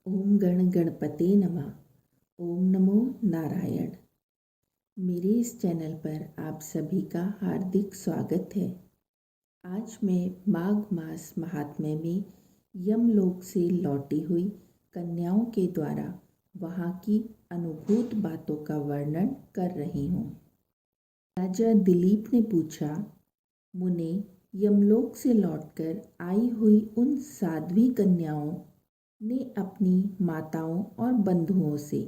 ओम गण गणपते नमः। ओम नमो नारायण। मेरे इस चैनल पर आप सभी का हार्दिक स्वागत है। आज मैं माघ मास महात्म्य में यमलोक से लौटी हुई कन्याओं के द्वारा वहाँ की अनुभूत बातों का वर्णन कर रही हूँ। राजा दिलीप ने पूछा, मुने, यमलोक से लौटकर आई हुई उन साध्वी कन्याओं ने अपनी माताओं और बंधुओं से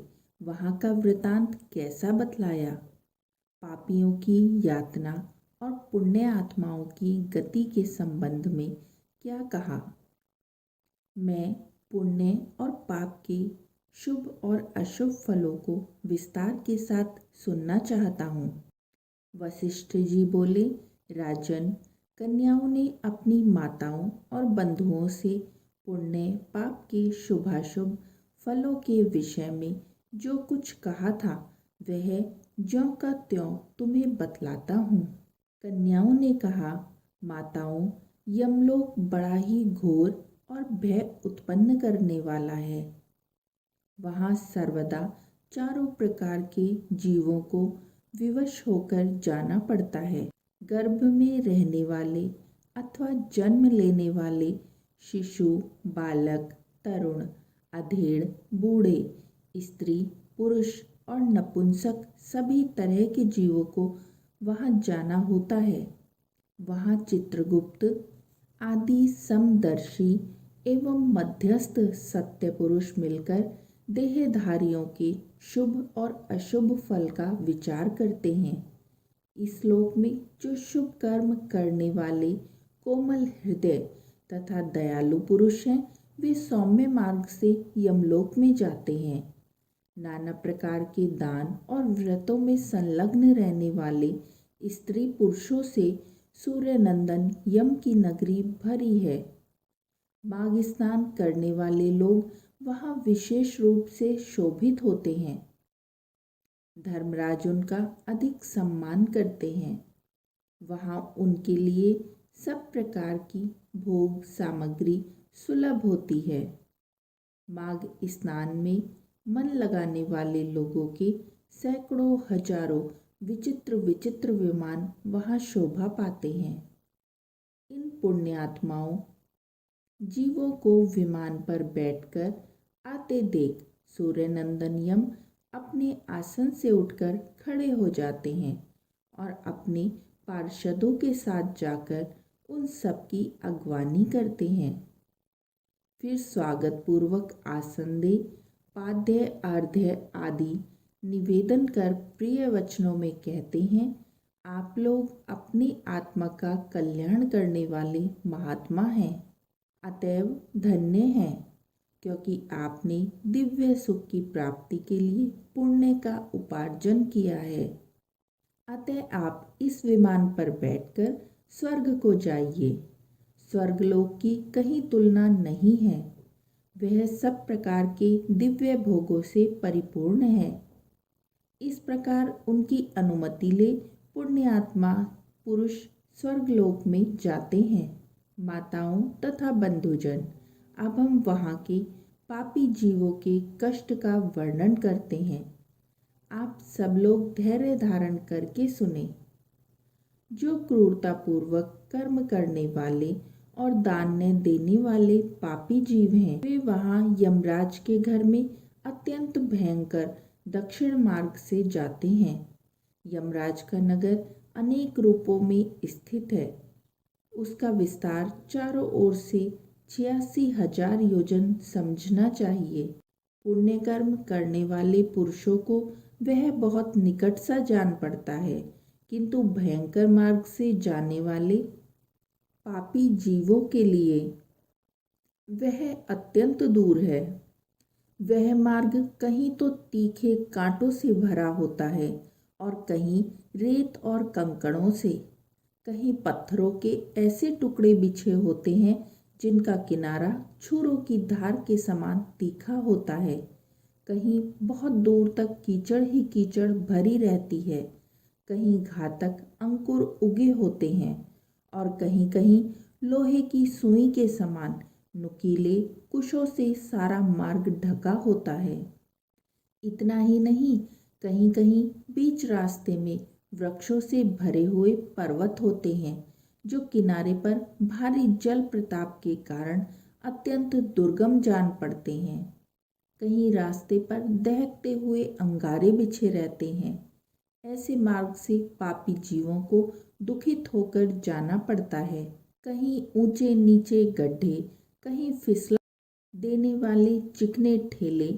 वहाँ का वृतांत कैसा बतलाया? पापियों की यातना और पुण्य आत्माओं की गति के संबंध में क्या कहा? मैं पुण्य और पाप के शुभ और अशुभ फलों को विस्तार के साथ सुनना चाहता हूँ। वशिष्ठ जी बोले, राजन, कन्याओं ने अपनी माताओं और बंधुओं से पुण्य पाप के शुभाशुभ फलों के विषय में जो कुछ कहा था वह ज्यों का त्यों तुम्हें बतलाता हूँ। कन्याओं ने कहा, माताओं, यमलोक बड़ा ही घोर और भय उत्पन्न करने वाला है। वहाँ सर्वदा चारों प्रकार के जीवों को विवश होकर जाना पड़ता है। गर्भ में रहने वाले अथवा जन्म लेने वाले शिशु, बालक, तरुण, अधेड़, बूढ़े, स्त्री, पुरुष और नपुंसक सभी तरह के जीवों को वहाँ जाना होता है। वहाँ चित्रगुप्त आदि समदर्शी एवं मध्यस्थ सत्य पुरुष मिलकर देहधारियों के शुभ और अशुभ फल का विचार करते हैं। इस लोक में जो शुभ कर्म करने वाले कोमल हृदय तथा दयालु पुरुष हैं वे सौम्य मार्ग से यमलोक में जाते हैं। नाना प्रकार के दान और व्रतों में संलग्न रहने वाले स्त्री पुरुषों से सूर्य नंदन यम की नगरी भरी है। माघ स्नान करने वाले लोग वहाँ विशेष रूप से शोभित होते हैं। धर्मराज उनका अधिक सम्मान करते हैं। वहाँ उनके लिए सब प्रकार की भोग सामग्री सुलभ होती है। माघ स्नान में मन लगाने वाले लोगों के सैकड़ों हजारों विचित्र विचित्र विमान वहाँ शोभा पाते हैं। इन पुण्यात्माओं जीवों को विमान पर बैठकर आते देख सूर्यनंदन यम अपने आसन से उठकर खड़े हो जाते हैं और अपने पार्षदों के साथ जाकर उन सब की अगवानी करते हैं। फिर स्वागत पूर्वक आसन दे, पाद्य अर्घ्य आदि निवेदन कर प्रिय वचनों में कहते हैं, आप लोग अपनी आत्मा का कल्याण करने वाले महात्मा हैं, अतएव धन्य हैं, क्योंकि आपने दिव्य सुख की प्राप्ति के लिए पुण्य का उपार्जन किया है। अतः आप इस विमान पर बैठकर स्वर्ग को जाइए। स्वर्गलोक की कहीं तुलना नहीं है। वह सब प्रकार के दिव्य भोगों से परिपूर्ण है। इस प्रकार उनकी अनुमति ले पुण्यात्मा पुरुष स्वर्गलोक में जाते हैं। माताओं तथा बंधुजन, अब हम वहाँ के पापी जीवों के कष्ट का वर्णन करते हैं। आप सब लोग धैर्य धारण करके सुने। जो क्रूरतापूर्वक कर्म करने वाले और दान न देने वाले पापी जीव हैं वे वहाँ यमराज के घर में अत्यंत भयंकर दक्षिण मार्ग से जाते हैं। यमराज का नगर अनेक रूपों में स्थित है। उसका विस्तार चारों ओर से 86,000 योजन समझना चाहिए। पुण्य कर्म करने वाले पुरुषों को वह बहुत निकट सा जान पड़ता है, किंतु भयंकर मार्ग से जाने वाले पापी जीवों के लिए वह अत्यंत दूर है। वह मार्ग कहीं तो तीखे कांटों से भरा होता है और कहीं रेत और कंकड़ों से, कहीं पत्थरों के ऐसे टुकड़े बिछे होते हैं जिनका किनारा छुरों की धार के समान तीखा होता है। कहीं बहुत दूर तक कीचड़ ही कीचड़ भरी रहती है, कहीं घातक अंकुर उगे होते हैं और कहीं कहीं लोहे की सुई के समान नुकीले कुशों से सारा मार्ग ढका होता है। इतना ही नहीं, कहीं कहीं बीच रास्ते में वृक्षों से भरे हुए पर्वत होते हैं जो किनारे पर भारी जल प्रताप के कारण अत्यंत दुर्गम जान पड़ते हैं। कहीं रास्ते पर दहकते हुए अंगारे बिछे रहते हैं। ऐसे मार्ग से पापी जीवों को दुखित होकर जाना पड़ता है। कहीं ऊंचे नीचे गड्ढे, कहीं फिसला देने वाले चिकने ठेले,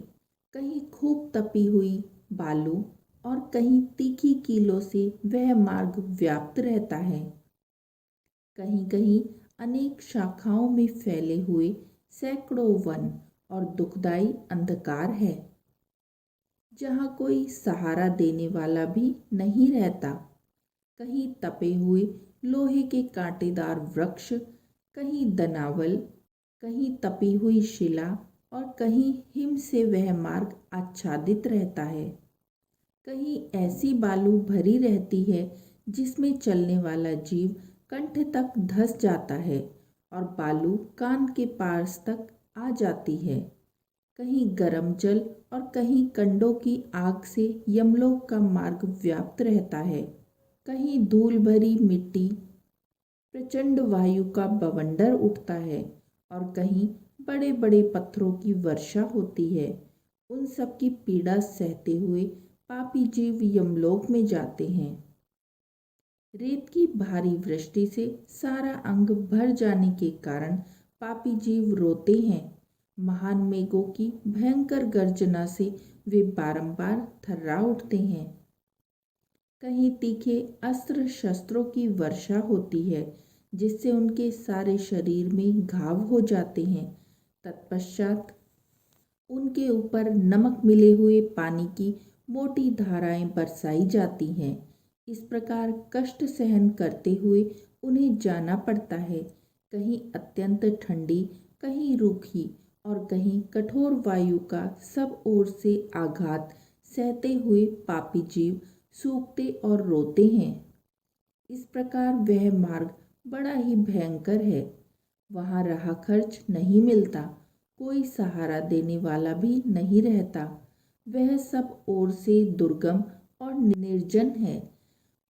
कहीं खूब तपी हुई बालू और कहीं तीखी कीलों से वह मार्ग व्याप्त रहता है। कहीं कहीं अनेक शाखाओं में फैले हुए सैकड़ों वन और दुखदाई अंधकार है, जहाँ कोई सहारा देने वाला भी नहीं रहता। कहीं तपे हुए लोहे के कांटेदार वृक्ष, कहीं दनावल, कहीं तपी हुई शिला और कहीं हिम से वह मार्ग आच्छादित रहता है। कहीं ऐसी बालू भरी रहती है जिसमें चलने वाला जीव कंठ तक धंस जाता है और बालू कान के पास तक आ जाती है। कहीं गर्म जल और कहीं कंडों की आग से यमलोक का मार्ग व्याप्त रहता है। कहीं धूल भरी मिट्टी, प्रचंड वायु का बवंडर उठता है और कहीं बड़े बड़े पत्थरों की वर्षा होती है। उन सब की पीड़ा सहते हुए पापी जीव यमलोक में जाते हैं। रेत की भारी वृष्टि से सारा अंग भर जाने के कारण पापी जीव रोते हैं। महान मेघों की भयंकर गर्जना से वे बारंबार थर्रा उठते हैं। कहीं तीखे अस्त्र शस्त्रों की वर्षा होती है जिससे उनके सारे शरीर में घाव हो जाते हैं। तत्पश्चात उनके ऊपर नमक मिले हुए पानी की मोटी धाराएं बरसाई जाती हैं। इस प्रकार कष्ट सहन करते हुए उन्हें जाना पड़ता है। कहीं अत्यंत ठंडी, कहीं रूखी और कहीं कठोर वायु का सब ओर से आघात सहते हुए पापी जीव सूखते और रोते हैं। इस प्रकार वह मार्ग बड़ा ही भयंकर है। वहाँ राह खर्च नहीं मिलता, कोई सहारा देने वाला भी नहीं रहता। वह सब ओर से दुर्गम और निर्जन है।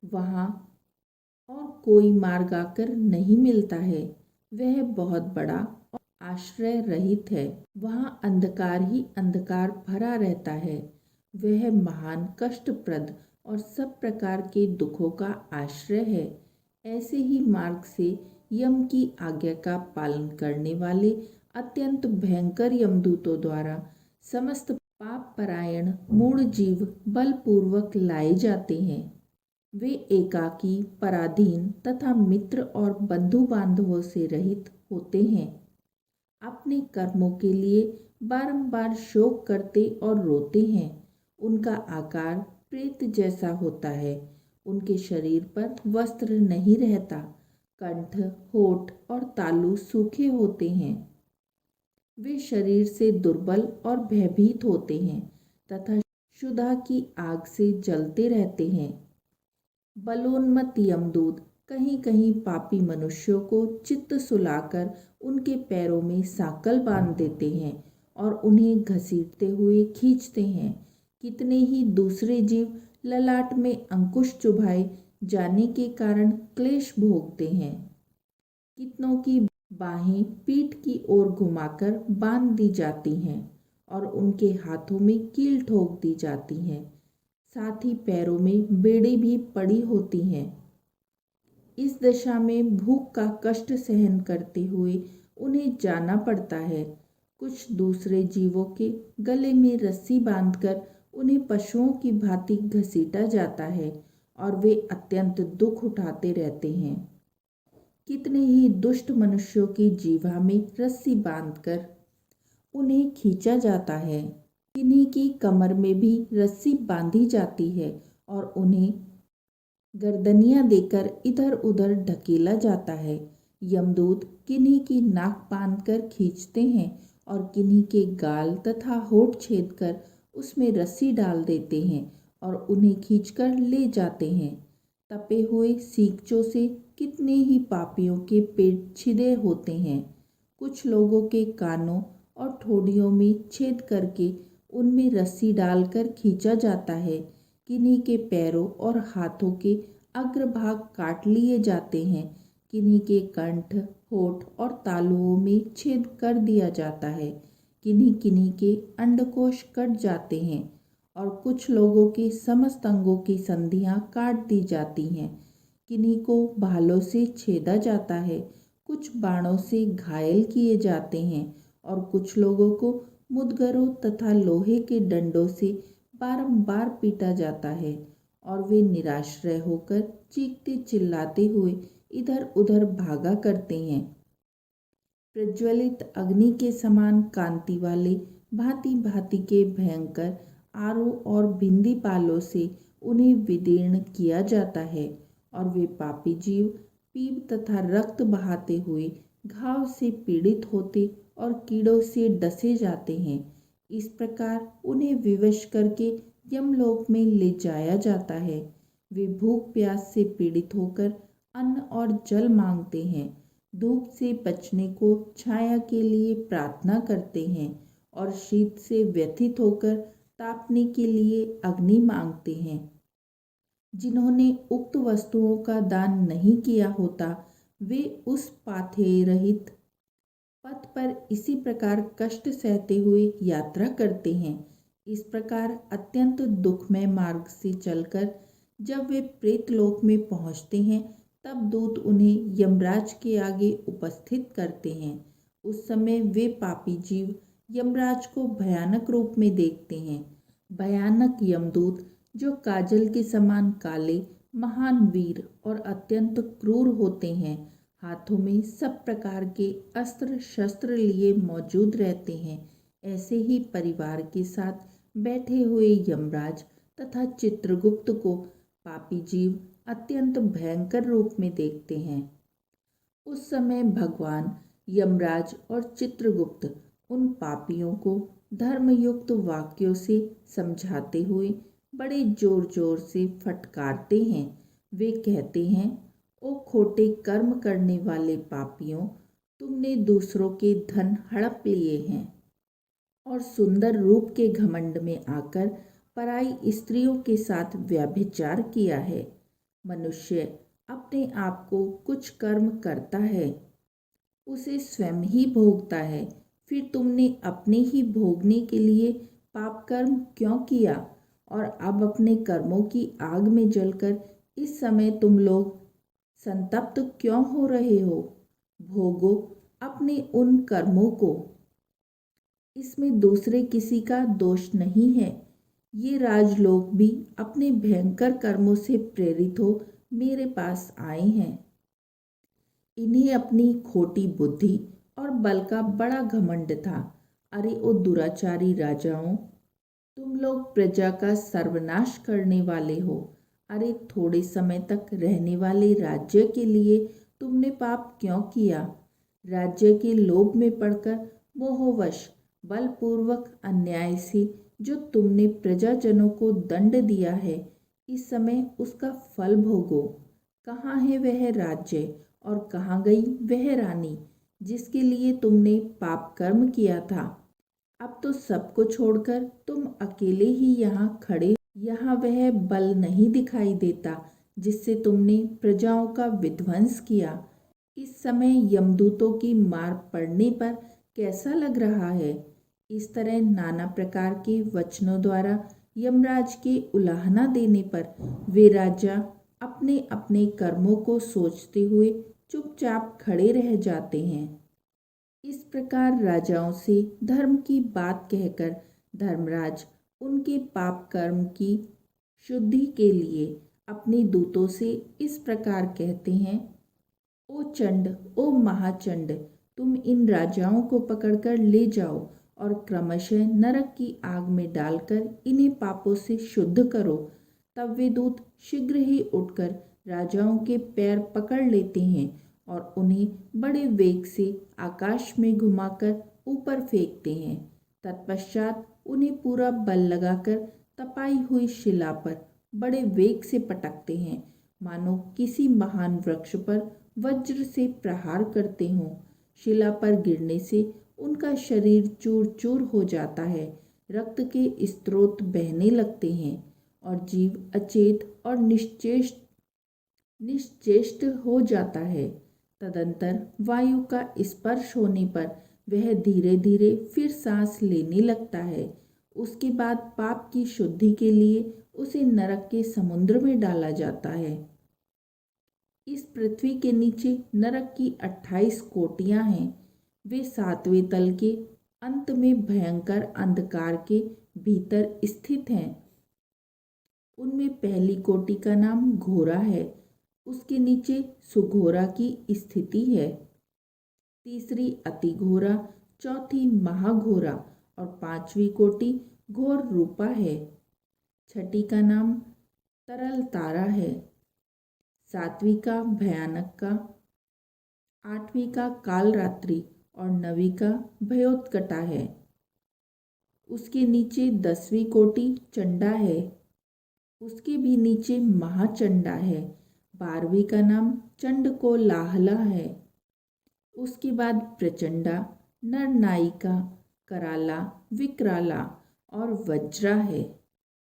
वहाँ और कोई मार्ग आकर नहीं मिलता है। वह बहुत बड़ा और आश्रय रहित है। वहाँ अंधकार ही अंधकार भरा रहता है। वह महान कष्टप्रद और सब प्रकार के दुखों का आश्रय है। ऐसे ही मार्ग से यम की आज्ञा का पालन करने वाले अत्यंत भयंकर यमदूतों द्वारा समस्त पाप परायण मूढ़ जीव बलपूर्वक लाए जाते हैं। वे एकाकी, पराधीन तथा मित्र और बंधु बांधवों से रहित होते हैं। अपने कर्मों के लिए बारंबार शोक करते और रोते हैं। उनका आकार प्रेत जैसा होता है। उनके शरीर पर वस्त्र नहीं रहता। कंठ, होठ और तालू सूखे होते हैं। वे शरीर से दुर्बल और भयभीत होते हैं तथा क्षुधा की आग से जलते रहते हैं। बलोन्मत्त यमदूत कहीं कहीं पापी मनुष्यों को चित्त सुलाकर उनके पैरों में साकल बांध देते हैं और उन्हें घसीटते हुए खींचते हैं। कितने ही दूसरे जीव ललाट में अंकुश चुभाए जाने के कारण क्लेश भोगते हैं। कितनों की बाहें पीठ की ओर घुमाकर बांध दी जाती हैं और उनके हाथों में कील ठोक दी जाती हैं। साथ ही पैरों में बेड़ी भी पड़ी होती हैं। इस दशा में भूख का कष्ट सहन करते हुए उन्हें जाना पड़ता है। कुछ दूसरे जीवों के गले में रस्सी बांधकर उन्हें पशुओं की भांति घसीटा जाता है और वे अत्यंत दुख उठाते रहते हैं। कितने ही दुष्ट मनुष्यों की जीवा में रस्सी बांधकर उन्हें खींचा जाता है। किन्हीं की कमर में भी रस्सी बांधी जाती है और उन्हें गर्दनियां देकर इधर उधर ढकेला जाता है। यमदूत किन्हीं की नाक बांधकर खींचते हैं और किन्हीं के गाल तथा होठ छेदकर उसमें रस्सी डाल देते हैं और उन्हें खींचकर ले जाते हैं। तपे हुए सींगचों से कितने ही पापियों के पेट छिदे होते हैं। कुछ लोगों के कानों और ठोडियों में छेद करके उनमें रस्सी डालकर खींचा जाता है। किन्हीं के पैरों और हाथों के अग्रभाग काट लिए जाते हैं। किन्हीं के कंठ, होठ और तालुओं में छेद कर दिया जाता है। किन्हीं किन्हीं के अंडकोश कट जाते हैं और कुछ लोगों के समस्त अंगों की संधियां काट दी जाती हैं। किन्हीं को भालों से छेदा जाता है, कुछ बाणों से घायल किए जाते हैं और कुछ लोगों को मुदगरों तथा लोहे के डंडों से बारंबार पीटा जाता है और वे निराश्रय होकर चीखते चिल्लाते हुए इधर उधर भागा करते हैं। प्रज्वलित अग्नि के समान कांति वाले भांति भांति के भयंकर आरों और भिंदी पालों से उन्हें विदीर्ण किया जाता है और वे पापी जीव पीप तथा रक्त बहाते हुए घाव से पीड़ित होते और कीड़ों से डसे जाते हैं। इस प्रकार उन्हें विवश करके यमलोक में ले जाया जाता है। वे भूख प्यास से पीड़ित होकर अन्न और जल मांगते हैं, धूप से बचने को छाया के लिए प्रार्थना करते हैं और शीत से व्यथित होकर तापने के लिए अग्नि मांगते हैं। जिन्होंने उक्त वस्तुओं का दान नहीं किया होता, वे उस पाथेय रहित पथ पर इसी प्रकार कष्ट सहते हुए यात्रा करते हैं। इस प्रकार अत्यंत दुखमय मार्ग से चलकर जब वे प्रेतलोक में पहुंचते हैं, तब दूत उन्हें यमराज के आगे उपस्थित करते हैं। उस समय वे पापी जीव यमराज को भयानक रूप में देखते हैं। भयानक यमदूत, जो काजल के समान काले, महान वीर और अत्यंत क्रूर होते हैं, हाथों में सब प्रकार के अस्त्र शस्त्र लिए मौजूद रहते हैं, ऐसे ही परिवार के साथ बैठे हुए यमराज तथा चित्रगुप्त को पापी जीव अत्यंत भयंकर रूप में देखते हैं। उस समय भगवान यमराज और चित्रगुप्त उन पापियों को धर्मयुक्त वाक्यों से समझाते हुए बड़े जोर जोर से फटकारते हैं। वे कहते हैं, ओ खोटे कर्म करने वाले पापियों, तुमने दूसरों के धन हड़प लिए हैं और सुंदर रूप के घमंड में आकर पराई स्त्रियों के साथ व्यभिचार किया है। मनुष्य अपने आप को कुछ कर्म करता है, उसे स्वयं ही भोगता है, फिर तुमने अपने ही भोगने के लिए पाप कर्म क्यों किया और अब अपने कर्मों की आग में जलकर इस समय तुम लोग संतप्त क्यों हो रहे हो? भोगो अपने उन कर्मों को, इसमें दूसरे किसी का दोष नहीं है। ये राजलोक भी अपने भयंकर कर्मों से प्रेरित हो मेरे पास आए हैं। इन्हें अपनी खोटी बुद्धि और बल का बड़ा घमंड था। अरे ओ दुराचारी राजाओं, तुम लोग प्रजा का सर्वनाश करने वाले हो। अरे थोड़े समय तक रहने वाले राज्य के लिए तुमने पाप क्यों किया? राज्य के लोभ में पड़कर मोहवश बलपूर्वक अन्याय से जो तुमने प्रजाजनों को दंड दिया है, इस समय उसका फल भोगो। कहाँ है वह राज्य और कहाँ गई वह रानी जिसके लिए तुमने पाप कर्म किया था? अब तो सबको छोड़कर तुम अकेले ही यहाँ खड़े। यहाँ वह बल नहीं दिखाई देता जिससे तुमने प्रजाओं का विध्वंस किया। इस समय यमदूतों की मार पड़ने पर कैसा लग रहा है? इस तरह नाना प्रकार के वचनों द्वारा यमराज के उलाहना देने पर वे राजा अपने अपने कर्मों को सोचते हुए चुपचाप खड़े रह जाते हैं। इस प्रकार राजाओं से धर्म की बात कहकर धर्मराज उनके पाप कर्म की शुद्धि के लिए अपने दूतों से इस प्रकार कहते हैं, ओ चंड, ओ महाचंड, तुम इन राजाओं को पकड़कर ले जाओ और क्रमशः नरक की आग में डालकर इन्हें पापों से शुद्ध करो। तब वे दूत शीघ्र ही उठकर राजाओं के पैर पकड़ लेते हैं और उन्हें बड़े वेग से आकाश में घुमाकर ऊपर फेंकते हैं। तत्पश्चात उन्हें पूरा बल लगाकर तपाई हुई शिला पर बड़े वेग से पटकते हैं, मानो किसी महान वृक्ष पर वज्र से प्रहार करते हों। शिला पर गिरने से उनका शरीर चूर चूर हो जाता है, रक्त के स्रोत बहने लगते हैं और जीव अचेत और निश्चेष्ट हो जाता है। तदंतर वायु का स्पर्श होने पर वह धीरे धीरे फिर सांस लेने लगता है। उसके बाद पाप की शुद्धि के लिए उसे नरक के समुद्र में डाला जाता है। इस पृथ्वी के नीचे नरक की 28 कोटियां हैं। वे 7वें तल के अंत में भयंकर अंधकार के भीतर स्थित हैं। उनमें पहली कोटि का नाम घोरा है, उसके नीचे सुघोरा की स्थिति है। तीसरी अति घोरा, चौथी महाघोरा और 5वीं कोटि घोर रूपा है। छठी का नाम तरल तारा है। 7वीं का भयानक का, 8वीं का काल रात्रि और 9वीं का भयोत्कटा है। उसके नीचे 10वीं कोटि चंडा है, उसके भी नीचे महाचंडा है। 12वीं का नाम चंड को लाहला है। उसके बाद प्रचंडा, नरनायिका, कराला, विकराला और वज्रा है।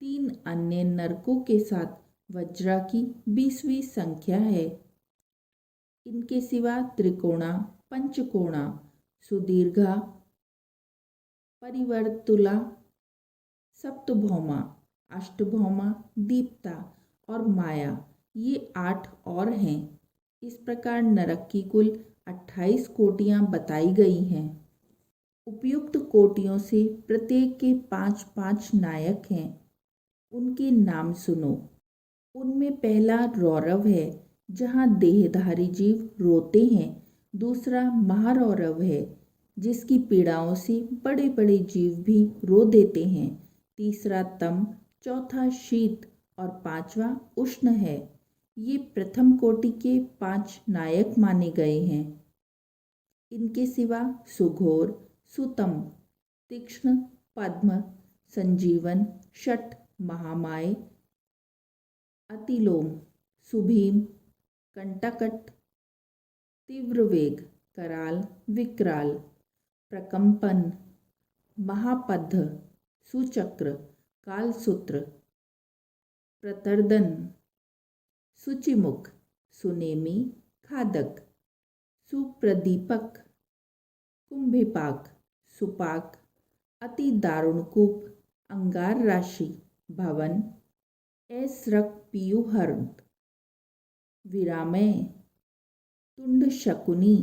3 अन्य नरकों के साथ वज्रा की 20वीं संख्या है। इनके सिवा त्रिकोणा, पंचकोणा, सुदीर्घा, परिवर्तुला, सप्तभौमा, अष्टभौमा, दीप्ता और माया, ये 8 और हैं। इस प्रकार नरक की कुल 28 कोटियां बताई गई हैं। उपयुक्त कोटियों से प्रत्येक के 5-5 नायक हैं। उनके नाम सुनो। उनमें पहला रौरव है, जहाँ देहधारी जीव रोते हैं। दूसरा महारौरव है, जिसकी पीड़ाओं से बड़े बड़े जीव भी रो देते हैं। तीसरा तम, चौथा शीत और 5वां उष्ण है। ये प्रथम कोटि के 5 नायक माने गए हैं। इनके सिवा सुघोर, सुतम, तीक्ष्ण, पद्म, संजीवन, षट, महामाय, अतिलोम, सुभीम, कंटकट, तीव्रवेग, कराल, विकराल, प्रकंपन, महापद्ध, सुचक्र, कालसूत्र, प्रतर्दन, सुचिमुख, सुनेमी, खादक, सुप्रदीपक, कुंभिपाक, सुपाक, अति दारुणकूप, अंगार राशि, भवन, ऐसरक पीयूहर्त, विरामय, तुंड शकुनी,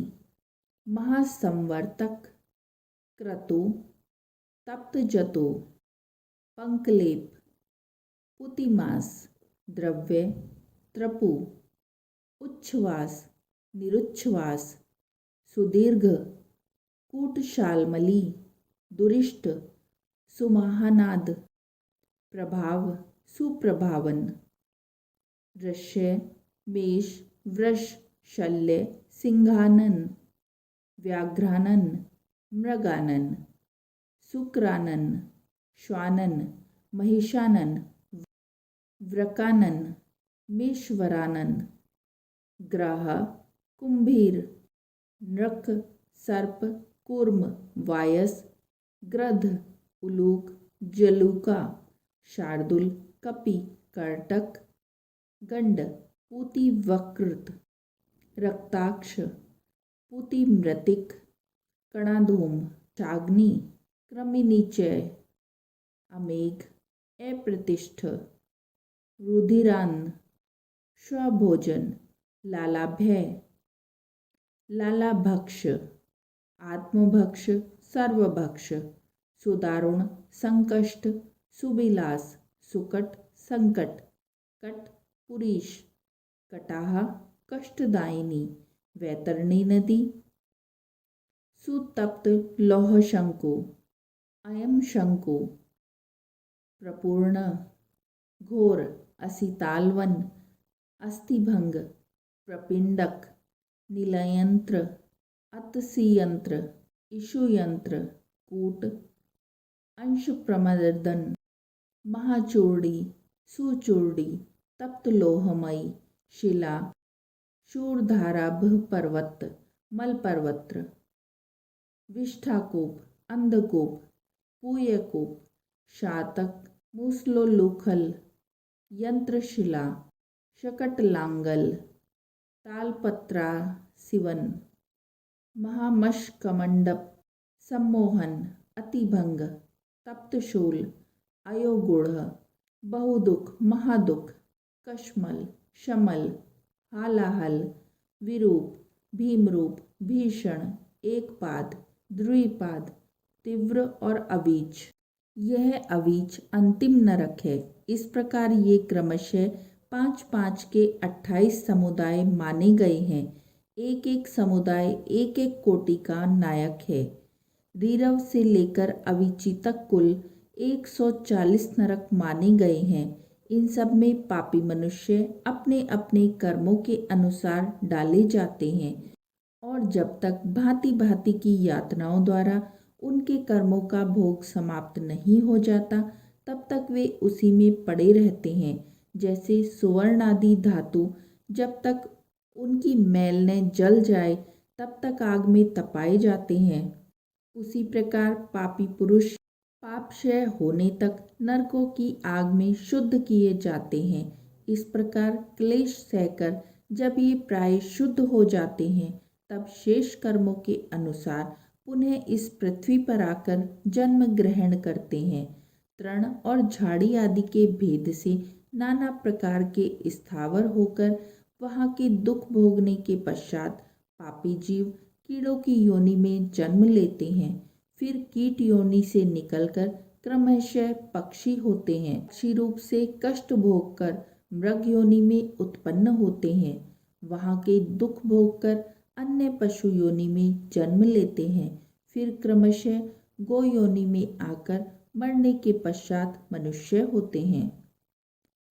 महासंवर्तक, क्रतु, तप्त जतु, पंकलेप, पुतिमास, द्रव्य, त्रपु, उच्छ्वास, निरुच्छ्वास, सुदीर्घ, कूटशालमली, दुरिष्ट, सुमहानाद, प्रभाव, सुप्रभावन, वृश्य, मेष, वृष, शल्य, सिंहानन, व्याघ्रानन, मृगानन, शुक्रानन, श्वानन, महिषानन, व्रकानन, मेश्वरानन, ग्रह, कुंभीर, नृक, सर्प, कूर्म, वायस, गृध, उलूक, जलूका, शार्दुल, कपि, कर्टक, गंड, पूति वकृत, रक्ताक्ष, पूति मृतिक, कणाधूम, चाग्नि, क्रमिनिचय, अमेघ, अप्रतिष्ठ, रुधिरान, स्वभोजन, लालाभय, लालाभक्ष, आत्मभक्ष, सर्वभक्ष, सुदारुण, संकष्ट, सुविलास, सुकट, संकट, कट, पुरीश, कटाह, कष्टदायिनी, वैतरणी नदी, सुतप्त लौह शंकु, अयम शंकु, प्रपूर्ण, घोर, असितालवन, अस्थिभंग, प्रपिंडक, नीलयंत्र, अतसीयंत्र, इषुयंत्र, कूट, अंश प्रमदन, महाचूर्णी, सुचूर्णी, तप्त लोहमयी, शिला, शूरधाराभ पर्वत, मल पर्वत्र, विष्ठाकोप, अंधकोप, पूयकोप, शातक, मूसलोलूखल, यंत्रशिला, शकटलांगल, तालपत्रा सिवन, महामशकमंडप, सम्मोहन, अतिभंग, तप्तशूल, अयोगुढ़, बहुदुख, महादुख, कश्मल, शमल, हालाहल, विरूप, भीमरूप, भीषण, एकपाद, द्विपाद, तीव्र और अवीच। यह अवीच अंतिम नरक है। इस प्रकार ये क्रमशः 5-5 के 28 समुदाय माने गए हैं। एक एक समुदाय एक एक कोटि का नायक है। रीरव से लेकर अवीची तक कुल 140 नरक माने गए हैं। इन सब में पापी मनुष्य अपने अपने कर्मों के अनुसार डाले जाते हैं और जब तक भांति भांति की यातनाओं द्वारा उनके कर्मों का भोग समाप्त नहीं हो जाता तब तक वे उसी में पड़े रहते हैं। जैसे सुवर्ण आदि धातु जब तक उनकी मैल न जल जाए तब तक आग में तपाए जाते हैं, उसी प्रकार पापी पुरुष पापक्षय होने तक नरकों की आग में शुद्ध किए जाते हैं। इस प्रकार क्लेश सहकर जब ये प्राय शुद्ध हो जाते हैं तब शेष कर्मों के अनुसार पुनः इस पृथ्वी पर आकर जन्म ग्रहण करते हैं। तृण और झाड़ी आदि के भेद से नाना प्रकार के स्थावर होकर वहाँ के दुख भोगने के पश्चात पापी जीव कीड़ों की योनि में जन्म लेते हैं। फिर कीट योनि से निकलकर क्रमशः पक्षी होते हैं। पक्षी रूप से कष्ट भोग कर मृग योनि में उत्पन्न होते हैं। वहाँ के दुख भोग कर अन्य पशु योनि में जन्म लेते हैं। फिर क्रमशः गो योनि में आकर मरने के पश्चात मनुष्य होते हैं।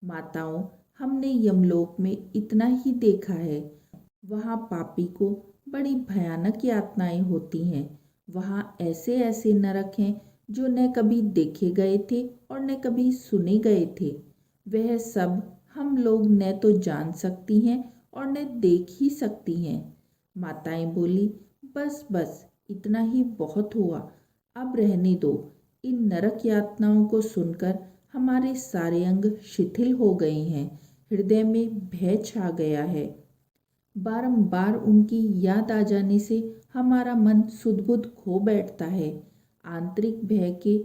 माताओं, हमने यमलोक में इतना ही देखा है। वहाँ पापी को बड़ी भयानक यातनाएं होती हैं। वहाँ ऐसे ऐसे नरक हैं जो न कभी देखे गए थे और न कभी सुने गए थे। वह सब हम लोग न तो जान सकती हैं और न देख ही सकती हैं। माताएं बोली, बस बस इतना ही बहुत हुआ, अब रहने दो। इन नरक यातनाओं को सुनकर हमारे सारे अंग शिथिल हो गए हैं, हृदय में भय छा गया है। बारंबार उनकी याद आ जाने से हमारा मन सुध-बुध खो बैठता है। आंतरिक भय के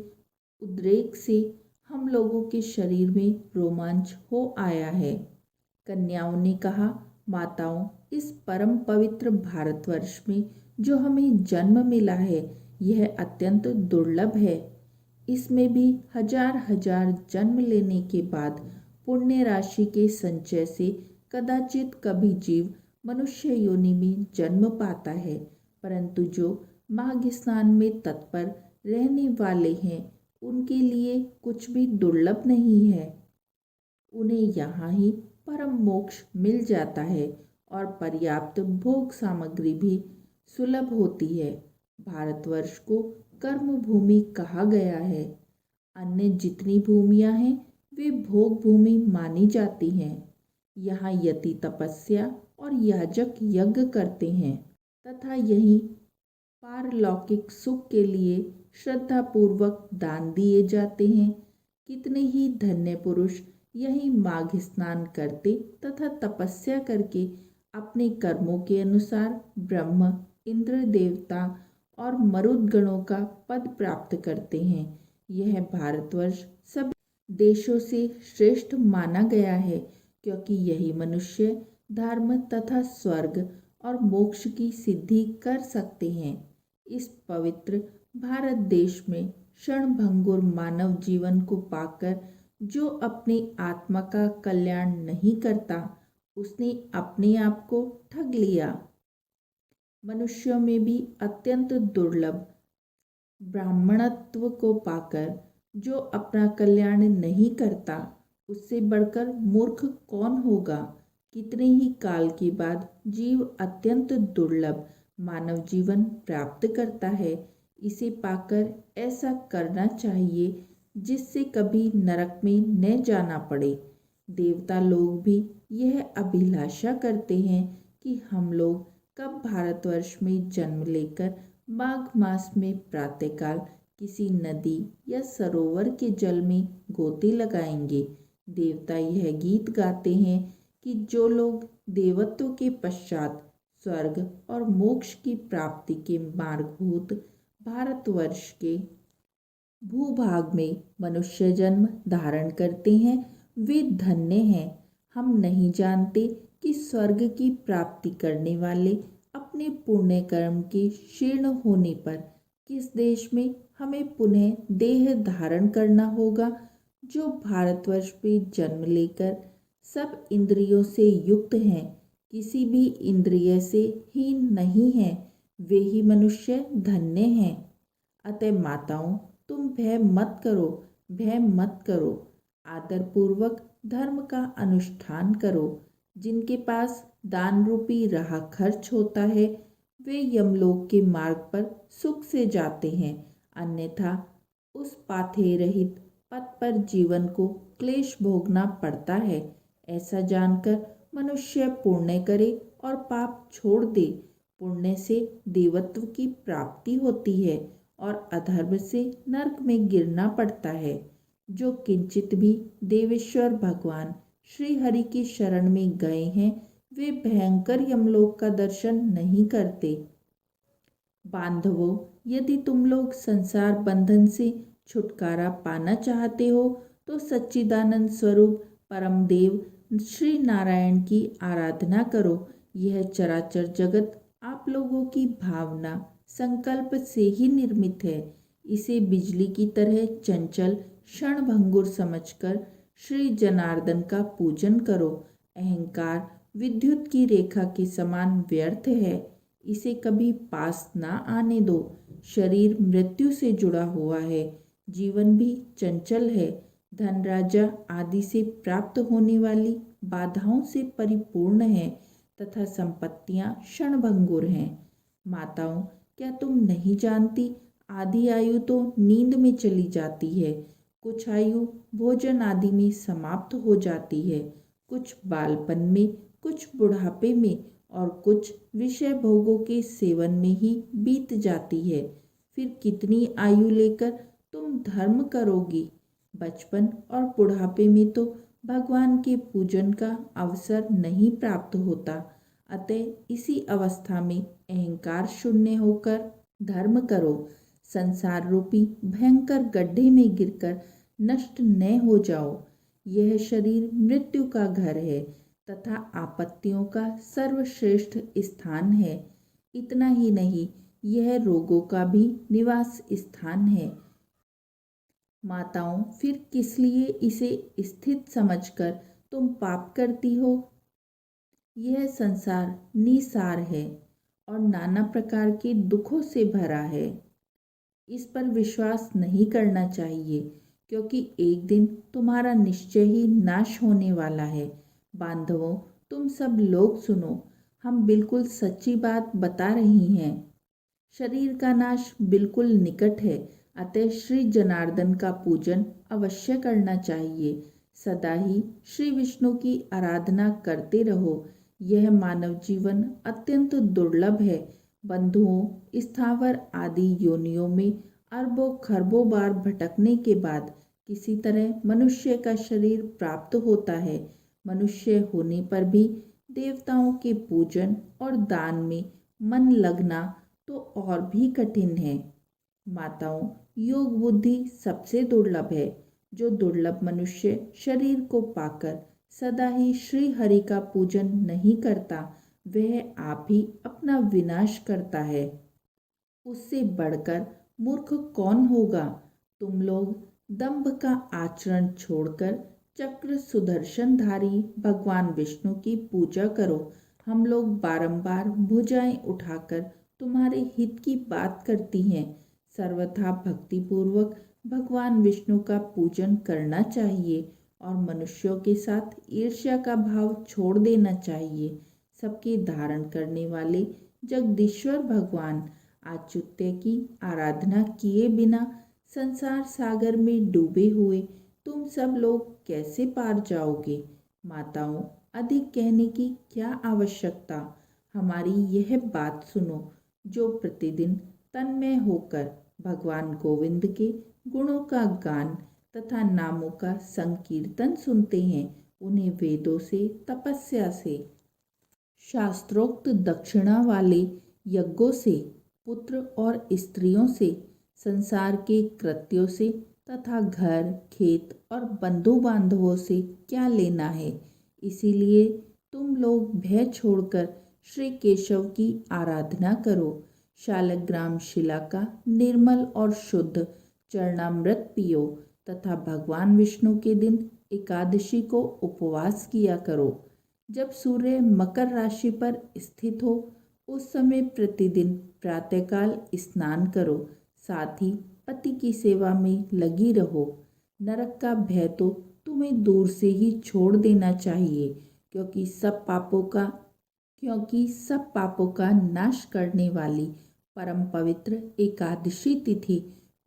उद्रेक से हम लोगों के शरीर में रोमांच हो आया है। कन्याओं ने कहा, माताओं, इस परम पवित्र भारतवर्ष में जो हमें जन्म मिला है यह अत्यंत दुर्लभ है। इसमें भी हजार हजार जन्म लेने के बाद पुण्य राशि के संचय से कदाचित कभी जीव मनुष्य योनि में जन्म पाता है, परंतु जो माघ स्नान में तत्पर रहने वाले हैं उनके लिए कुछ भी दुर्लभ नहीं है। उन्हें यहाँ ही परम मोक्ष मिल जाता है और पर्याप्त भोग सामग्री भी सुलभ होती है। भारतवर्ष को कर्म भूमि कहा गया है। अन्य जितनी भूमियाँ हैं वे भोग भूमि मानी जाती हैं। यहाँ यति तपस्या और याजक यज्ञ करते हैं तथा यही पारलौकिक सुख के लिए श्रद्धापूर्वक दान दिए जाते हैं। कितने ही धन्य पुरुष यही माघ स्नान करते तथा तपस्या करके अपने कर्मों के अनुसार ब्रह्म, इंद्र देवता और मरुदगणों का पद प्राप्त करते हैं। यह भारतवर्ष सब देशों से श्रेष्ठ माना गया है क्योंकि यही मनुष्य धर्म तथा स्वर्ग और मोक्ष की सिद्धि कर सकते हैं। इस पवित्र भारत देश में क्षणभंगुर मानव जीवन को पाकर जो अपनी आत्मा का कल्याण नहीं करता उसने अपने आप को ठग लिया। मनुष्यों में भी अत्यंत दुर्लभ ब्राह्मणत्व को पाकर जो अपना कल्याण नहीं करता उससे बढ़कर मूर्ख कौन होगा। कितने ही काल के बाद जीव अत्यंत दुर्लभ मानव जीवन प्राप्त करता है। इसे पाकर ऐसा करना चाहिए जिससे कभी नरक में न जाना पड़े। देवता लोग भी यह अभिलाषा करते हैं कि हम लोग कब भारतवर्ष में जन्म लेकर माघ मास में प्रातःकाल किसी नदी या सरोवर के जल में गोते लगाएंगे। देवता यह गीत गाते हैं कि जो लोग देवत्व के पश्चात स्वर्ग और मोक्ष की प्राप्ति के मार्गभूत भारतवर्ष के भूभाग में मनुष्य जन्म धारण करते हैं वे धन्य हैं। हम नहीं जानते कि स्वर्ग की प्राप्ति करने वाले अपने पुण्य कर्म के क्षीण होने पर किस देश में हमें पुनः देह धारण करना होगा। जो भारतवर्ष में जन्म लेकर सब इंद्रियों से युक्त हैं, किसी भी इंद्रिय से हीन नहीं हैं, वे ही मनुष्य धन्य हैं। अतः माताओं, तुम भय मत करो, भय मत करो। आदरपूर्वक धर्म का अनुष्ठान करो। जिनके पास दान रूपी राह खर्च होता है वे यमलोक के मार्ग पर सुख से जाते हैं, अन्यथा उस पाथे रहित पथ पर जीवन को क्लेश भोगना पड़ता है। ऐसा जानकर मनुष्य पुण्य करे और पाप छोड़ दे। पुण्य से देवत्व की प्राप्ति होती है और अधर्म से नरक में गिरना पड़ता है। जो किंचित भी देवेश्वर भगवान श्री हरि की शरण में गए हैं वे भयंकर यमलोक का दर्शन नहीं करते। बांधवों, यदि तुम लोग संसार बंधन से छुटकारा पाना चाहते हो तो सच्चिदानंद स्वरूप परम देव श्री नारायण की आराधना करो। यह चराचर जगत आप लोगों की भावना संकल्प से ही निर्मित है। इसे बिजली की तरह चंचल क्षणभंगुर समझकर श्री जनार्दन का पूजन करो। अहंकार विद्युत की रेखा के समान व्यर्थ है, इसे कभी पास ना आने दो। शरीर मृत्यु से जुड़ा हुआ है, जीवन भी चंचल है। धन राजा आदि से प्राप्त होने वाली बाधाओं से परिपूर्ण है तथा संपत्तियां क्षणभंगुर हैं। माताओं, क्या तुम नहीं जानती आधी आयु तो नींद में चली जाती है, कुछ आयु भोजन आदि में समाप्त हो जाती है, कुछ बालपन में, कुछ बुढ़ापे में और कुछ विषय भोगों के सेवन में ही बीत जाती है। फिर कितनी आयु लेकर तुम धर्म करोगी। बचपन और बुढ़ापे में तो भगवान के पूजन का अवसर नहीं प्राप्त होता, अतः इसी अवस्था में अहंकार शून्य होकर धर्म करो। संसार रूपी भयंकर गड्ढे में गिरकर नष्ट न हो जाओ। यह शरीर मृत्यु का घर है तथा आपत्तियों का सर्वश्रेष्ठ स्थान है। इतना ही नहीं, यह रोगों का भी निवास स्थान है। माताओं, फिर किस लिए इसे स्थित समझकर तुम पाप करती हो। यह संसार निसार है और नाना प्रकार के दुखों से भरा है। इस पर विश्वास नहीं करना चाहिए, क्योंकि एक दिन तुम्हारा निश्चय ही नाश होने वाला है। बांधवों, तुम सब लोग सुनो, हम बिल्कुल सच्ची बात बता रही हैं। शरीर का नाश बिल्कुल निकट है, अतः श्री जनार्दन का पूजन अवश्य करना चाहिए। सदा ही श्री विष्णु की आराधना करते रहो। यह मानव जीवन अत्यंत दुर्लभ है। बंधुओं, स्थावर आदि योनियों में अरबों खरबों बार भटकने के बाद किसी तरह मनुष्य का शरीर प्राप्त होता है। मनुष्य होने पर भी देवताओं के पूजन और दान में मन लगना तो और भी कठिन है। माताओं, योग बुद्धि सबसे दुर्लभ है। जो दुर्लभ मनुष्य शरीर को पाकर सदा ही श्री हरि का पूजन नहीं करता वह आप ही अपना विनाश करता है। उससे बढ़कर मूर्ख कौन होगा। तुम लोग दंभ का आचरण छोड़कर चक्र सुदर्शनधारी भगवान विष्णु की पूजा करो। हम लोग बारंबार भुजाएं उठाकर तुम्हारे हित की बात करती हैं। सर्वथा भक्तिपूर्वक भगवान विष्णु का पूजन करना चाहिए और मनुष्यों के साथ ईर्ष्या का भाव छोड़ देना चाहिए। सबके धारण करने वाले जगदीश्वर भगवान आच्युत्य की आराधना किए बिना संसार सागर में डूबे हुए तुम सब लोग कैसे पार जाओगे। माताओं, अधिक कहने की क्या आवश्यकता। हमारी यह बात सुनो। जो प्रतिदिन तन्मय होकर भगवान गोविंद के गुणों का गान तथा नामों का संकीर्तन सुनते हैं, उन्हें वेदों से, तपस्या से, शास्त्रोक्त दक्षिणा वाले यज्ञों से, पुत्र और स्त्रियों से, संसार के कृत्यों से तथा घर, खेत और बंधु बांधवों से क्या लेना है। इसीलिए तुम लोग भय छोड़कर श्री केशव की आराधना करो। शालग्राम शिला का निर्मल और शुद्ध चरणामृत पियो तथा भगवान विष्णु के दिन एकादशी को उपवास किया करो। जब सूर्य मकर राशि पर स्थित हो उस समय प्रतिदिन प्रातःकाल स्नान करो। साथ ही पति की सेवा में लगी रहो। नरक का भय तो तुम्हें दूर से ही छोड़ देना चाहिए, क्योंकि सब पापों का नाश करने वाली परम पवित्र एकादशी तिथि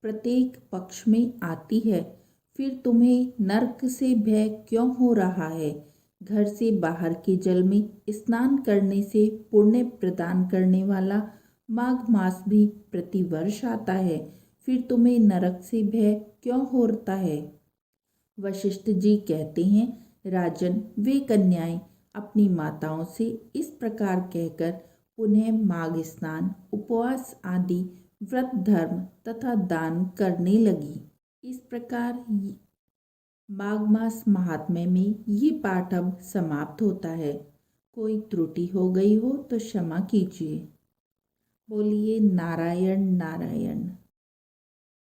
प्रत्येक पक्ष में आती है। फिर तुम्हें नरक से भय क्यों हो रहा है? घर से बाहर के जल में स्नान करने से पुण्य प्रदान करने वाला माघ मास भी प्रतिवर्ष आता है। फिर तुम्हें नरक से भय क्यों होता है? वशिष्ठ जी कहते हैं, राजन, वे कन्याएं अपनी माताओं से इस प्रकार कहकर पुनः माघ स्नान, उपवास आदि व्रत, धर्म तथा दान करने लगी। इस प्रकार माघ मास महात्म्य में ये पाठ अब समाप्त होता है। कोई त्रुटि हो गई हो तो क्षमा कीजिए। बोलिए नारायण नारायण।